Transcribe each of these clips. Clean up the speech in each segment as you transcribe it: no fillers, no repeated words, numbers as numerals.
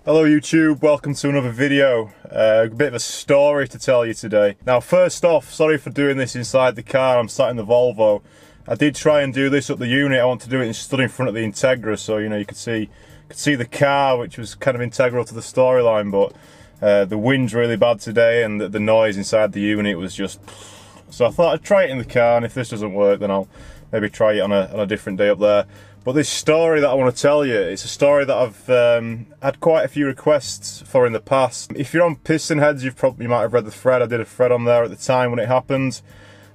Hello YouTube, welcome to another video. A bit of a story to tell you today. Now first off, sorry for doing this inside the car. I'm sat in the Volvo. I did try and do this up the unit. I want to do it stood in front of the Integra, so you know you could see the car, which was kind of integral to the storyline. But the wind's really bad today, and the noise inside the unit was just. So I thought I'd try it in the car, and if this doesn't work, then I'll maybe try it on a different day up there. But this story that I want to tell you, it's a story that I've had quite a few requests for in the past. If you're on Pistonheads, you might have read the thread. I did a thread on there at the time when it happened.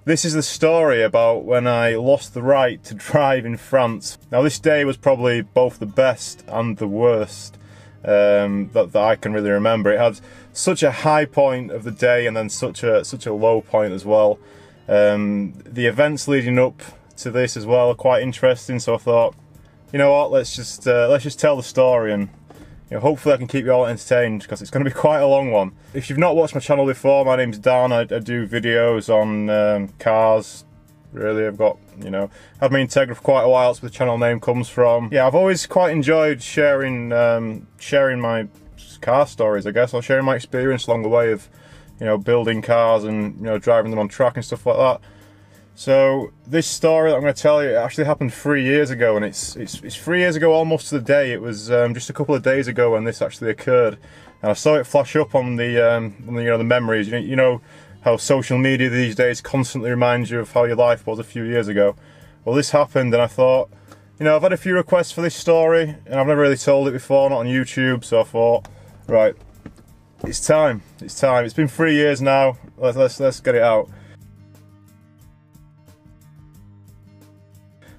This is the story about when I lost the right to drive in France. Now this day was probably both the best and the worst that I can really remember. It had such a high point of the day and then such a low point as well. The events leading up to this as well are quite interesting, so I thought, you know what, let's just tell the story, and you know, hopefully I can keep you all entertained because it's going to be quite a long one. If you've not watched my channel before, my name's Dan. I do videos on cars. Really, I've got, you know, had my Integra for quite a while. That's where the channel name comes from. Yeah, I've always quite enjoyed sharing my car stories, I guess, or sharing my experience along the way of, you know, building cars and, you know, driving them on track and stuff like that. So this story that I'm going to tell you, it actually happened 3 years ago, and it's 3 years ago almost to the day. It was just a couple of days ago when this actually occurred, and I saw it flash up on the you know, the memories. You know how social media these days constantly reminds you of how your life was a few years ago. Well, this happened, and I thought, you know, I've had a few requests for this story, and I've never really told it before, not on YouTube. So I thought, right, it's time. It's time. It's been 3 years now. Let's get it out.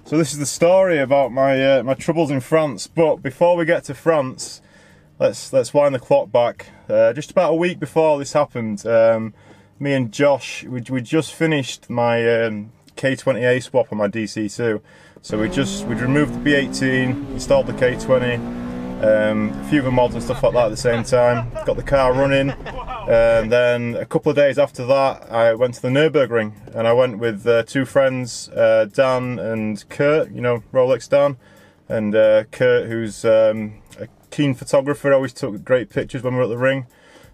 So this is the story about my my troubles in France. But before we get to France, let's wind the clock back. Just about a week before this happened, me and Josh, we just finished my K20A swap on my DC2. So we'd removed the B18, installed the K20, a few of the mods and stuff like that at the same time. Got the car running, and then a couple of days after that, I went to the Nürburgring, and I went with two friends, Dan and Kurt. You know, Rolex Dan, and Kurt, who's a keen photographer, always took great pictures when we were at the ring.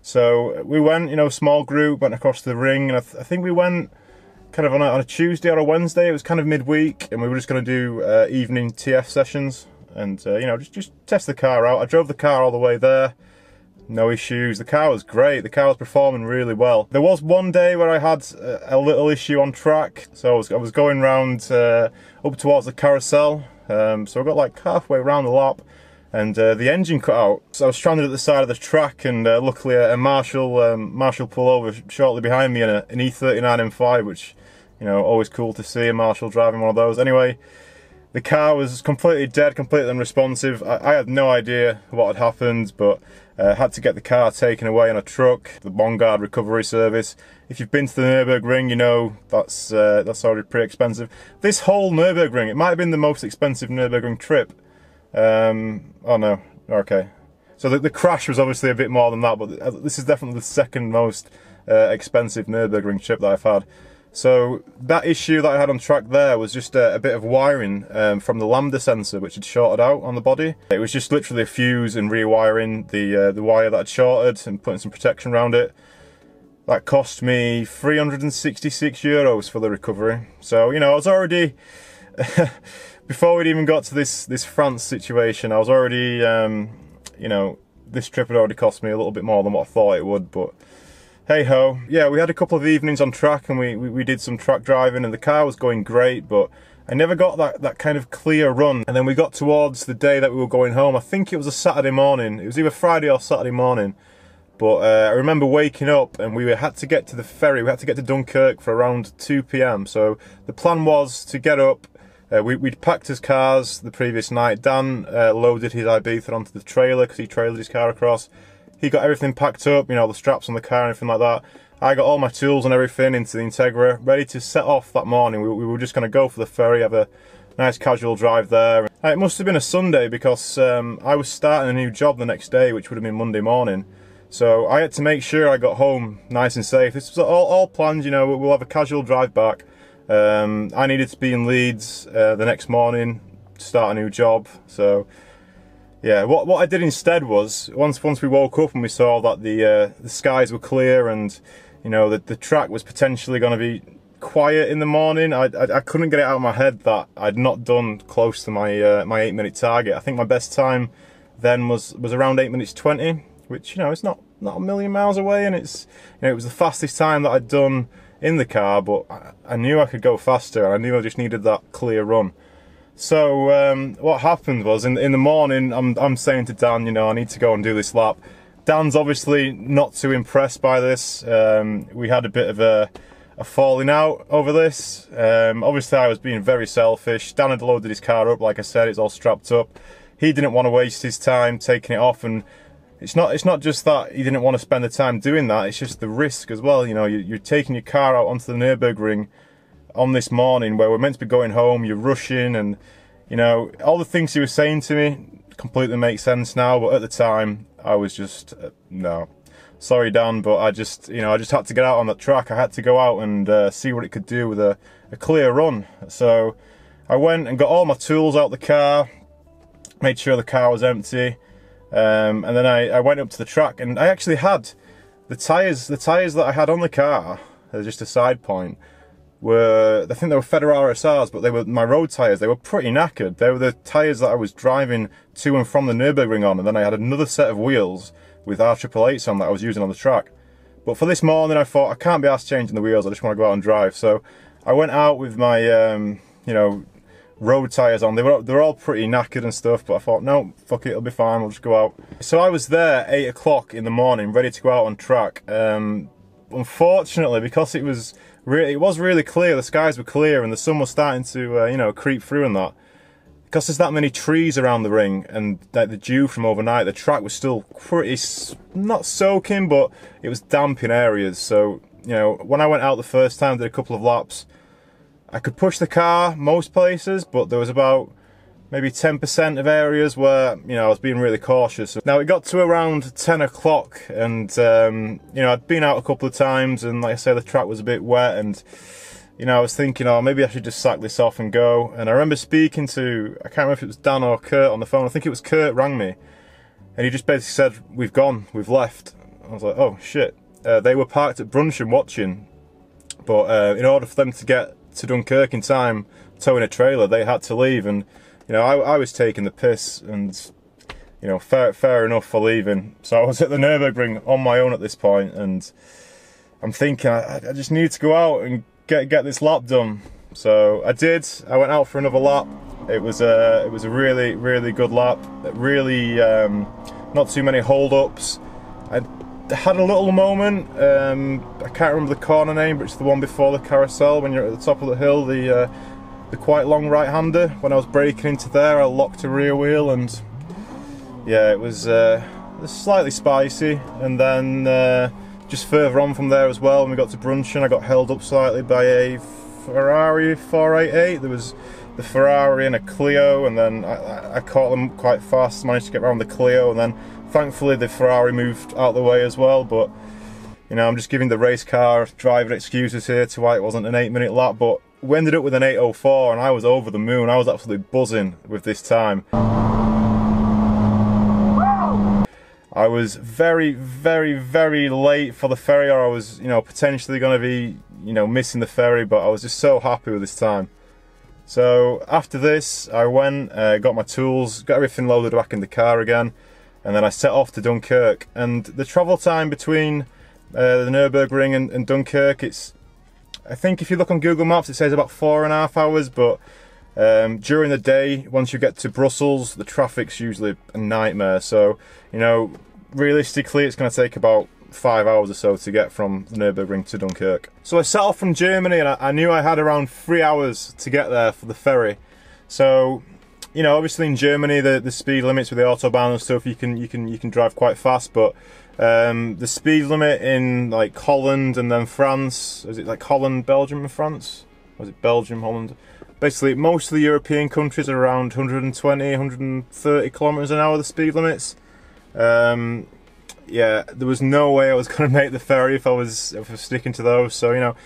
So we went, you know, small group, went across the ring, and I think we went kind of on a Tuesday or a Wednesday. It was kind of midweek, and we were just going to do evening TF sessions. And you know, just test the car out. I drove the car all the way there, no issues. The car was great. The car was performing really well. There was one day where I had a little issue on track. So I was going round up towards the carousel. So I got like halfway around the lap, and the engine cut out. So I was stranded at the side of the track, and luckily a Marshall pulled over shortly behind me in an E39 M5, which, you know, always cool to see a Marshall driving one of those. Anyway, the car was completely dead, completely unresponsive. I had no idea what had happened, but had to get the car taken away on a truck, the Bongard recovery service. If you've been to the Nürburgring, you know that's already pretty expensive. This whole Nürburgring, it might have been the most expensive Nürburgring trip. Oh no, okay. So the crash was obviously a bit more than that, but this is definitely the second most expensive Nürburgring trip that I've had. So that issue that I had on track there was just a bit of wiring from the lambda sensor, which had shorted out on the body. It was just literally a fuse and rewiring the wire that had shorted and putting some protection around it. That cost me 366 euros for the recovery. So, you know, I was already, before we'd even got to this France situation, I was already, you know, this trip had already cost me a little bit more than what I thought it would, but hey ho. Yeah, we had a couple of evenings on track, and we did some track driving, and the car was going great, but I never got that kind of clear run. And then we got towards the day that we were going home. I think it was a Saturday morning. It was either Friday or Saturday morning. But I remember waking up, and we had to get to the ferry. We had to get to Dunkirk for around 2 PM. So the plan was to get up. We'd packed his cars the previous night. Dan loaded his Ibiza onto the trailer because he trailered his car across. He got everything packed up, you know, the straps on the car and everything like that. I got all my tools and everything into the Integra, ready to set off that morning. We were just going to go for the ferry, have a nice casual drive there. It must have been a Sunday because I was starting a new job the next day, which would have been Monday morning. So I had to make sure I got home nice and safe. This was all planned, you know, we'll have a casual drive back. I needed to be in Leeds the next morning to start a new job. So yeah, what I did instead was, once we woke up and we saw that the skies were clear and, you know, the track was potentially going to be quiet in the morning, I couldn't get it out of my head that I'd not done close to my my 8-minute target. I think my best time then was around 8 minutes 20, which, you know, it's not a million miles away, and it's, you know, it was the fastest time that I'd done in the car, but I knew I could go faster. I knew I just needed that clear run. So what happened was, in the morning, I'm saying to Dan, you know, I need to go and do this lap. Dan's obviously not too impressed by this. We had a bit of a falling out over this. Obviously I was being very selfish. Dan had loaded his car up, like I said, it's all strapped up. He didn't want to waste his time taking it off, and it's not just that he didn't want to spend the time doing that, it's just the risk as well. You know, you're taking your car out onto the Nürburgring on this morning where we're meant to be going home, you're rushing, and, you know, all the things he was saying to me completely make sense now, but at the time I was just, no. Sorry, Dan, but I just had to get out on that track. I had to go out and see what it could do with a clear run. So I went and got all my tools out the car, made sure the car was empty, and then I went up to the track, and I actually had the tyres that I had on the car, just a side point, were, I think they were Federer RSRs, but they were my road tyres. They were pretty knackered. They were the tyres that I was driving to and from the Nürburgring on, and then I had another set of wheels with R888s on that I was using on the track. But for this morning I thought, I can't be asked changing the wheels, I just want to go out and drive. So I went out with my you know, road tyres on. They were all pretty knackered and stuff, but I thought, no, fuck it, it'll be fine, we'll just go out. So I was there 8 o'clock in the morning, ready to go out on track. Unfortunately, because it was really clear, the skies were clear and the sun was starting to you know, creep through and that, because there's that many trees around the ring and like the dew from overnight, the track was still pretty, not soaking, but it was damp in areas. So, you know, when I went out the first time, did a couple of laps, I could push the car most places, but there was about maybe 10% of areas where, you know, I was being really cautious. Now it got to around 10 o'clock and, you know, I'd been out a couple of times and, like I say, the track was a bit wet, and, you know, I was thinking, oh, maybe I should just sack this off and go. And I remember speaking to, I can't remember if it was Dan or Kurt on the phone. I think it was Kurt rang me, and he just basically said, we've gone, we've left. I was like, oh shit. They were parked at Brunchen watching, but in order for them to get to Dunkirk in time, towing a trailer, they had to leave. And, you know, I was taking the piss, and, you know, fair enough for leaving. So I was at the Nürburgring on my own at this point, and I'm thinking, I just need to go out and get this lap done. So I did. I went out for another lap. It was a really good lap. Really not too many hold-ups. I had a little moment. I can't remember the corner name, but it's the one before the carousel when you're at the top of the hill. The quite long right-hander. When I was braking into there, I locked a rear wheel, and yeah, it was slightly spicy. And then just further on from there as well, when we got to Brunchen, I got held up slightly by a Ferrari 488. There was the Ferrari and a Clio, and then I caught them quite fast, managed to get around the Clio, and then thankfully the Ferrari moved out of the way as well. But, you know, I'm just giving the race car driver excuses here to why it wasn't an 8-minute lap, but we ended up with an 8:04, and I was over the moon. I was absolutely buzzing with this time. I was very late for the ferry, or I was, you know, potentially going to be, you know, missing the ferry, but I was just so happy with this time. So after this, I went, got my tools, got everything loaded back in the car again, and then I set off to Dunkirk. And the travel time between the Nürburgring and Dunkirk, it's, I think if you look on Google Maps, it says about 4.5 hours, but during the day, once you get to Brussels, the traffic's usually a nightmare. So, you know, realistically, it's going to take about 5 hours or so to get from the Nürburgring to Dunkirk. So I set off from Germany, and I knew I had around 3 hours to get there for the ferry. So, you know, obviously in Germany, the speed limits with the Autobahn and stuff, you can drive quite fast, but the speed limit in like Holland and then France, is it like Holland, Belgium and France? Or is it Belgium, Holland? Basically, most of the European countries are around 120, 130 kilometers an hour, the speed limits. Yeah, there was no way I was going to make the ferry if I was sticking to those. So, you know,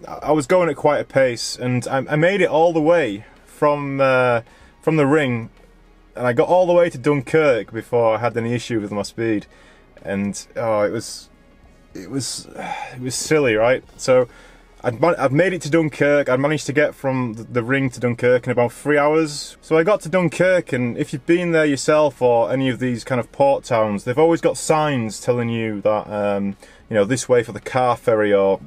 I was going at quite a pace, and I made it all the way from the ring and I got all the way to Dunkirk before I had any issue with my speed, and oh, it was silly, right? So I'd made it to Dunkirk. I'd managed to get from the ring to Dunkirk in about 3 hours. So I got to Dunkirk, and if you've been there yourself or any of these kind of port towns, they've always got signs telling you that you know, this way for the car ferry, or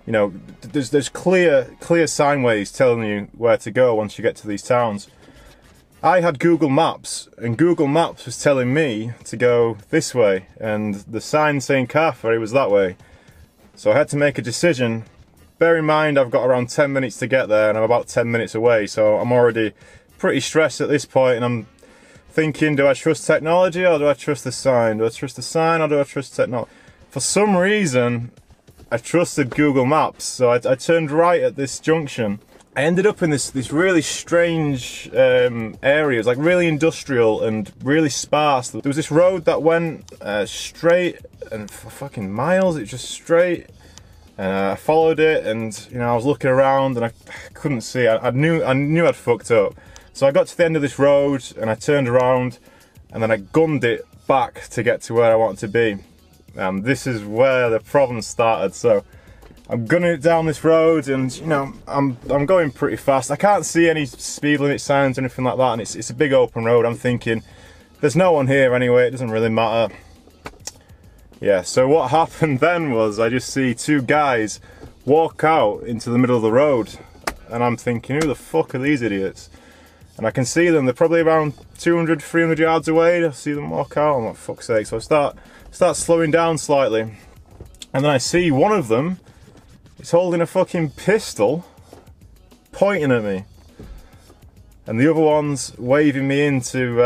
you know, there's clear signways telling you where to go once you get to these towns. I had Google Maps, and Google Maps was telling me to go this way, and the sign saying car ferry was that way. So I had to make a decision. Bear in mind, I've got around 10 minutes to get there, and I'm about 10 minutes away, so I'm already pretty stressed at this point, and I'm thinking, do I trust technology or do I trust the sign? Do I trust the sign or do I trust technology? For some reason, I trusted Google Maps, so I turned right at this junction. I ended up in this really strange area. It was like really industrial and really sparse. There was this road that went straight, and for fucking miles it was just straight. And I followed it, and you know, I was looking around and I couldn't see. I knew I'd fucked up. So I got to the end of this road and I turned around, and then I gunned it back to get to where I wanted to be. And this is where the problem started. So I'm gunning it down this road, and you know, I'm going pretty fast. I can't see any speed limit signs or anything like that, and it's a big open road. I'm thinking, there's no one here anyway, it doesn't really matter. Yeah, so what happened then was I just see two guys walk out into the middle of the road, and I'm thinking, who the fuck are these idiots? And I can see them, they're probably around 200, 300 yards away. I see them walk out, I'm like, fuck's sake. So I start slowing down slightly, and then I see one of them is holding a fucking pistol, pointing at me, and the other one's waving me into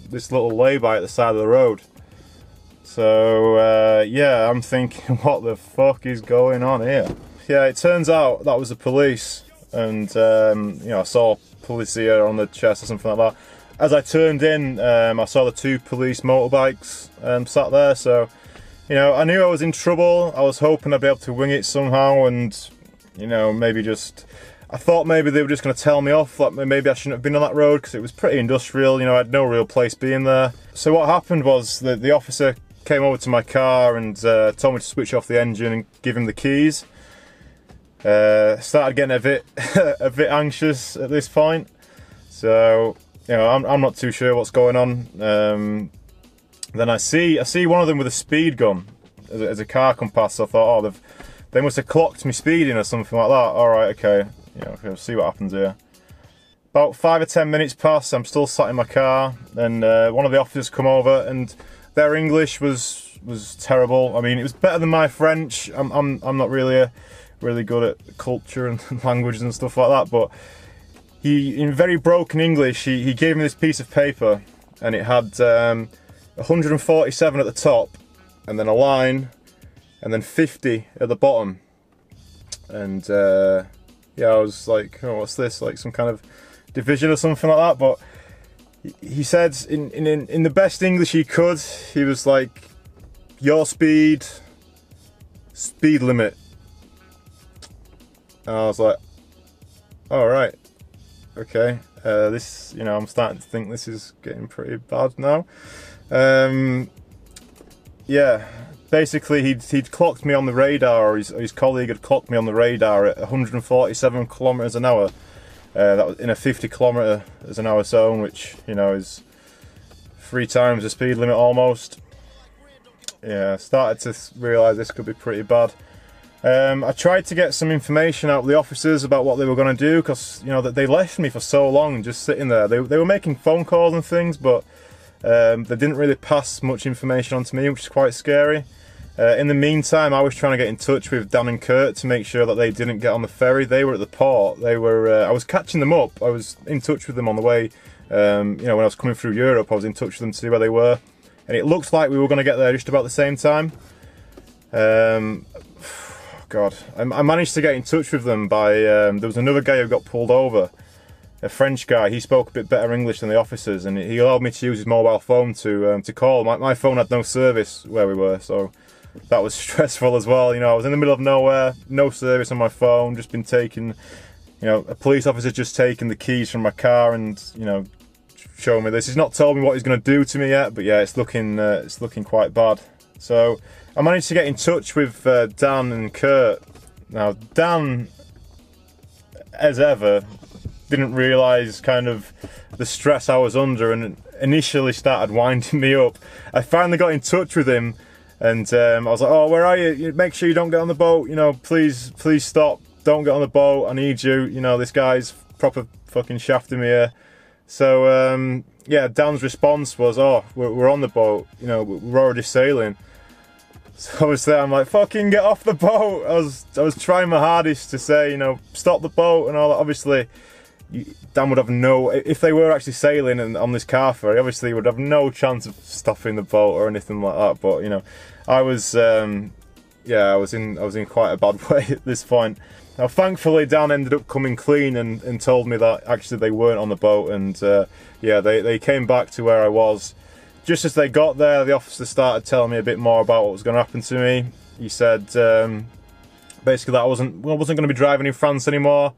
this little lay-by at the side of the road. So yeah, I'm thinking, what the fuck is going on here? Yeah, it turns out that was the police, and you know, I saw policia on the chest or something like that. As I turned in, I saw the two police motorbikes sat there, so you know, I knew I was in trouble. I was hoping I'd be able to wing it somehow, and you know, maybe just, I thought maybe they were just going to tell me off, like maybe I shouldn't have been on that road because it was pretty industrial, you know, I had no real place being there. So what happened was that the officer came over to my car and told me to switch off the engine and give him the keys. Started getting a bit anxious at this point, so you know, I'm not too sure what's going on. Then I see one of them with a speed gun as a car come past. So I thought, oh, they must have clocked me speeding or something like that. All right, okay, you know, we'll see what happens here. About 5 or 10 minutes pass. I'm still sat in my car, and one of the officers come over, and their English was terrible. I mean, it was better than my French. I'm not really good at culture and languages and stuff like that, but he, in very broken English, he gave me this piece of paper, and it had 147 at the top, and then a line, and then 50 at the bottom. And yeah, I was like, oh, what's this? Like some kind of division or something like that. But he said in the best English he could, he was like, your speed limit. And I was like, all right, okay. This, you know, I'm starting to think this is getting pretty bad now. Yeah, basically he'd clocked me on the radar, or his colleague had clocked me on the radar at 147 kilometers an hour. That was in a 50 kilometers an hour zone, which, you know, is 3 times the speed limit almost. Yeah, I started to realise this could be pretty bad. I tried to get some information out of the officers about what they were going to do, because, you know, that they left me for so long just sitting there. They were making phone calls and things, but they didn't really pass much information on to me, which is quite scary. In the meantime, I was trying to get in touch with Dan and Kurt to make sure that they didn't get on the ferry. They were at the port. They were. I was catching them up. I was in touch with them on the way. You know, when I was coming through Europe, I was in touch with them to see where they were, and it looked like we were going to get there just about the same time. God, I managed to get in touch with them by, there was another guy who got pulled over, a French guy. He spoke a bit better English than the officers, and he allowed me to use his mobile phone to call. My phone had no service where we were, so that was stressful as well. You know, I was in the middle of nowhere, no service on my phone, just been taken, you know, a police officer just taken the keys from my car and, you know, shown me this. He's not told me what he's going to do to me yet, but yeah, it's looking quite bad. So I managed to get in touch with Dan and Kurt. Now Dan, as ever, didn't realise kind of the stress I was under and initially started winding me up. I finally got in touch with him, and I was like, oh, where are you? Make sure you don't get on the boat, you know, please stop, don't get on the boat, I need you, you know, this guy's proper fucking shafting me here. So yeah, Dan's response was, oh, we're on the boat, you know, we're already sailing. So obviously I'm like, fucking get off the boat. I was trying my hardest to say, you know, stop the boat and all that. Obviously Dan would have no, if they were actually sailing and on this car ferry, obviously he would have no chance of stopping the boat or anything like that. But you know, I was yeah, I was in quite a bad way at this point. Now thankfully Dan ended up coming clean and told me that actually they weren't on the boat, and yeah, they came back to where I was. Just as they got there, the officer started telling me a bit more about what was going to happen to me. He said basically that I wasn't going to be driving in France anymore.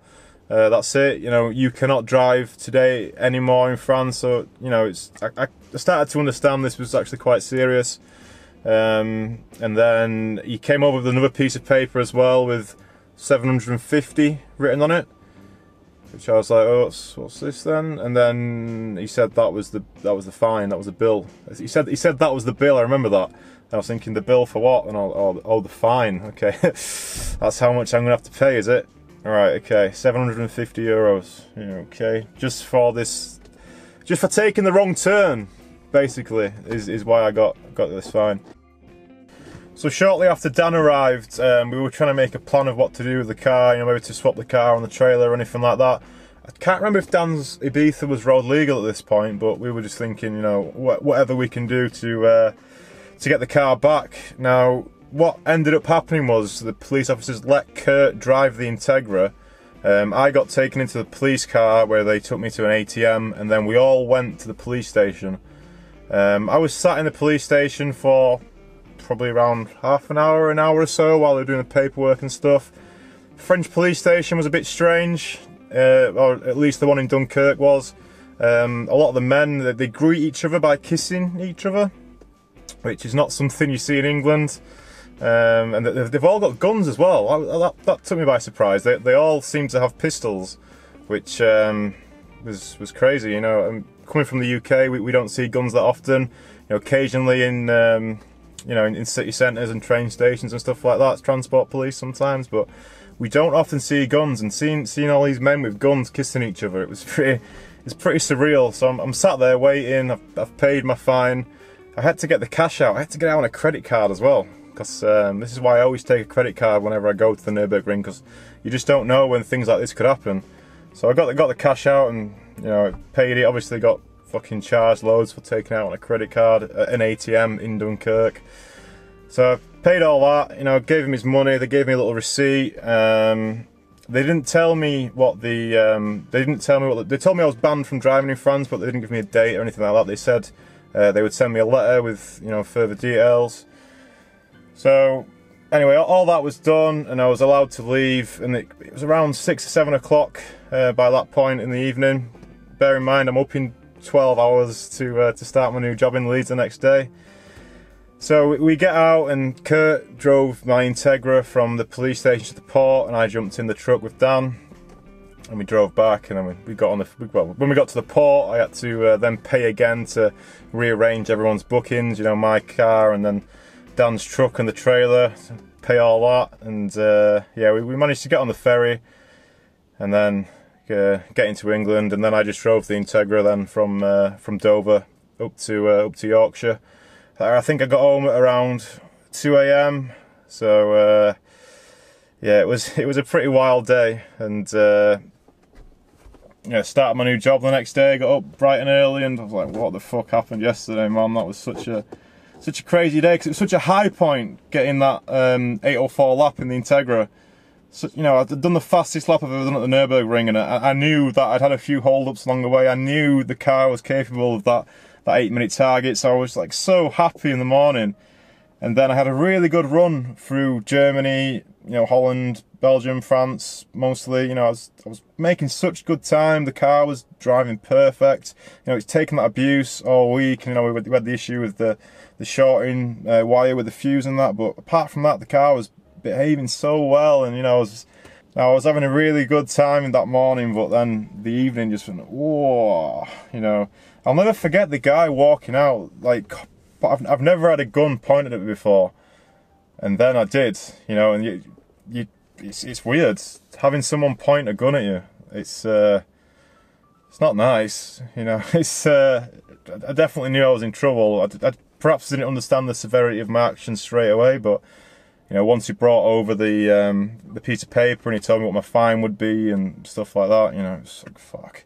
That's it. You know, you cannot drive today anymore in France. So you know, I started to understand this was actually quite serious. And then he came over with another piece of paper as well with 750 written on it, which I was like, oh, what's this then? And then he said that was the fine, that was the bill. He said that was the bill. I remember that. I was thinking, the bill for what? And oh, the fine. Okay, that's how much I'm gonna have to pay, is it? All right, okay, 750 euros. Yeah, okay, just for taking the wrong turn, basically, is why I got this fine. So shortly after Dan arrived, we were trying to make a plan of what to do with the car, you know, maybe to swap the car on the trailer or anything like that. I can't remember if Dan's Ibiza was road legal at this point, but we were just thinking, you know, whatever we can do to get the car back. Now, what ended up happening was the police officers let Kurt drive the Integra. I got taken into the police car where they took me to an ATM, and then we all went to the police station. I was sat in the police station for probably around half an hour or so while they were doing the paperwork and stuff. French police station was a bit strange, or at least the one in Dunkirk was. A lot of the men, they greet each other by kissing each other, which is not something you see in England. And they've all got guns as well. That took me by surprise. They all seem to have pistols, which was crazy. You know, coming from the UK, we don't see guns that often. You know, occasionally in you know, in city centres and train stations and stuff like that, it's transport police sometimes, but we don't often see guns. And seeing all these men with guns kissing each other, it's pretty surreal. So I'm sat there waiting. I've paid my fine. I had to get the cash out. I had to get out on a credit card as well, because this is why I always take a credit card whenever I go to the Nürburgring, because you just don't know when things like this could happen. So I got the cash out and, you know, paid it. Obviously got fucking charged loads for taking out on a credit card at an ATM in Dunkirk. So I paid all that, you know, gave him his money. They gave me a little receipt. They didn't tell me what they told me I was banned from driving in France, but they didn't give me a date or anything like that. They said they would send me a letter with, you know, further details. So anyway, all that was done and I was allowed to leave, and it was around 6 or 7 o'clock by that point in the evening. Bear in mind, I'm up in 12 hours to start my new job in Leeds the next day. So we get out and Kurt drove my Integra from the police station to the port, and I jumped in the truck with Dan and we drove back. And then we got on when we got to the port, I had to then pay again to rearrange everyone's bookings, you know, my car and then Dan's truck and the trailer, pay all that. And yeah, we managed to get on the ferry and then get into England, and then I just drove the Integra then from Dover up to Yorkshire. I think I got home at around 2 AM. So yeah, it was a pretty wild day, and yeah, started my new job the next day. Got up bright and early, and I was like, "What the fuck happened yesterday, man? That was such a crazy day, because it was such a high point getting that 804 lap in the Integra." So, you know, I'd done the fastest lap I've ever done at the Nürburgring, and I knew that I'd had a few hold-ups along the way. I knew the car was capable of that 8-minute target, so I was like so happy in the morning. And then I had a really good run through Germany, you know, Holland, Belgium, France, mostly. You know, I was making such good time. The car was driving perfect. You know, it's taken that abuse all week. You know, we had the issue with the shorting wire with the fuse and that. But apart from that, the car was behaving so well. And you know, I was having a really good time in that morning. But then the evening just went, whoa. You know, I'll never forget the guy walking out. Like, I've never had a gun pointed at me before, and then I did. You know, and it's weird having someone point a gun at you. It's not nice, you know. I definitely knew I was in trouble. I perhaps didn't understand the severity of my actions straight away, but you know, once he brought over the piece of paper and he told me what my fine would be and stuff like that, you know, it's like, fuck.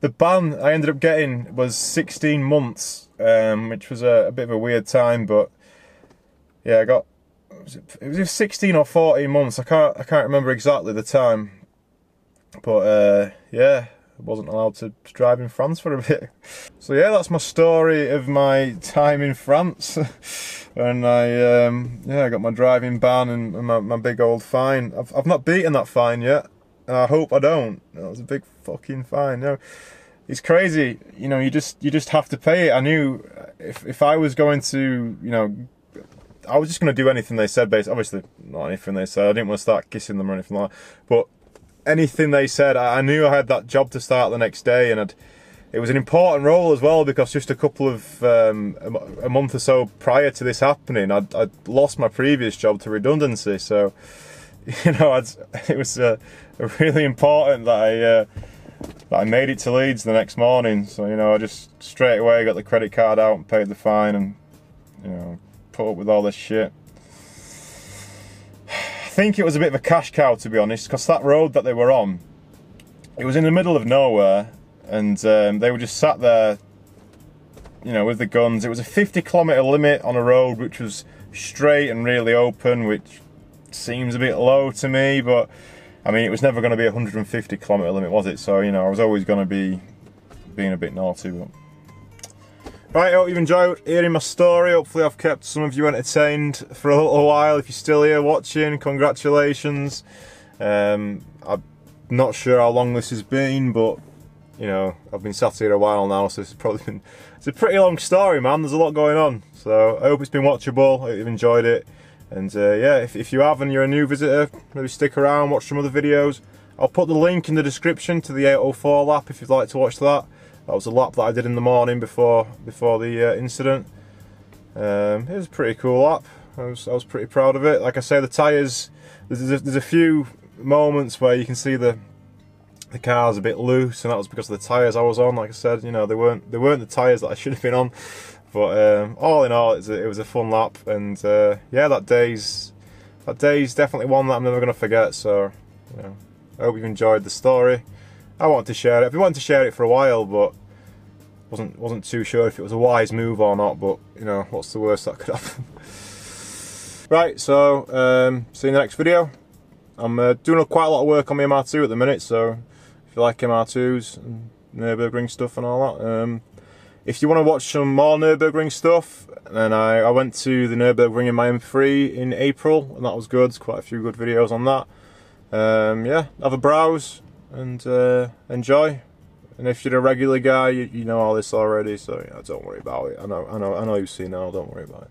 The ban I ended up getting was 16 months, which was a bit of a weird time, but yeah, I got. It was 16 or 14 months. I can't remember exactly the time, but yeah, I wasn't allowed to drive in France for a bit. So yeah, that's my story of my time in France, and I got my driving ban and my big old fine. I've not beaten that fine yet, and I hope I don't. That was a big fucking fine. You know, it's crazy. You know, you just have to pay it. I knew if I was going to, you know, I was just going to do anything they said, basically. Obviously, not anything they said. I didn't want to start kissing them or anything like that. But anything they said, I knew I had that job to start the next day. And it was an important role as well, because just a couple of, a month or so prior to this happening, I'd lost my previous job to redundancy. So, you know, it was really important that I made it to Leeds the next morning. So, you know, I just straight away got the credit card out and paid the fine and, you know, put up with all this shit. I think it was a bit of a cash cow, to be honest, because that road that they were on, it was in the middle of nowhere, and they were just sat there, you know, with the guns. It was a 50-kilometre limit on a road which was straight and really open, which seems a bit low to me, but I mean, it was never going to be a 150-kilometre limit, was it? So, you know, I was always going to be being a bit naughty, but... Right, I hope you've enjoyed hearing my story. Hopefully I've kept some of you entertained for a little while. If you're still here watching, congratulations. I'm not sure how long this has been, but you know, I've been sat here a while now, so it's a pretty long story, man. There's a lot going on. So I hope it's been watchable. I hope you've enjoyed it. And yeah, if you have and you're a new visitor, maybe stick around, watch some other videos. I'll put the link in the description to the 804 lap if you'd like to watch that. That was a lap that I did in the morning before the incident. It was a pretty cool lap. I was pretty proud of it. Like I say, the tyres, there's a few moments where you can see the car's a bit loose, and that was because of the tyres I was on. Like I said, you know, they weren't the tyres that I should have been on. But all in all, it was a fun lap, and yeah, that day's definitely one that I'm never gonna forget. So, you know, I hope you've enjoyed the story. I wanted to share it. I've been wanting to share it for a while, but wasn't too sure if it was a wise move or not. But you know, what's the worst that could happen? Right, so see you in the next video. I'm doing quite a lot of work on my MR2 at the minute, so if you like MR2s and Nürburgring stuff and all that, if you want to watch some more Nürburgring stuff, then I went to the Nürburgring in my M3 in April, and that was good. Quite a few good videos on that. Yeah, have a browse and enjoy. And if you're a regular guy, you know all this already, so yeah, don't worry about it. I know you've seen it all, don't worry about it.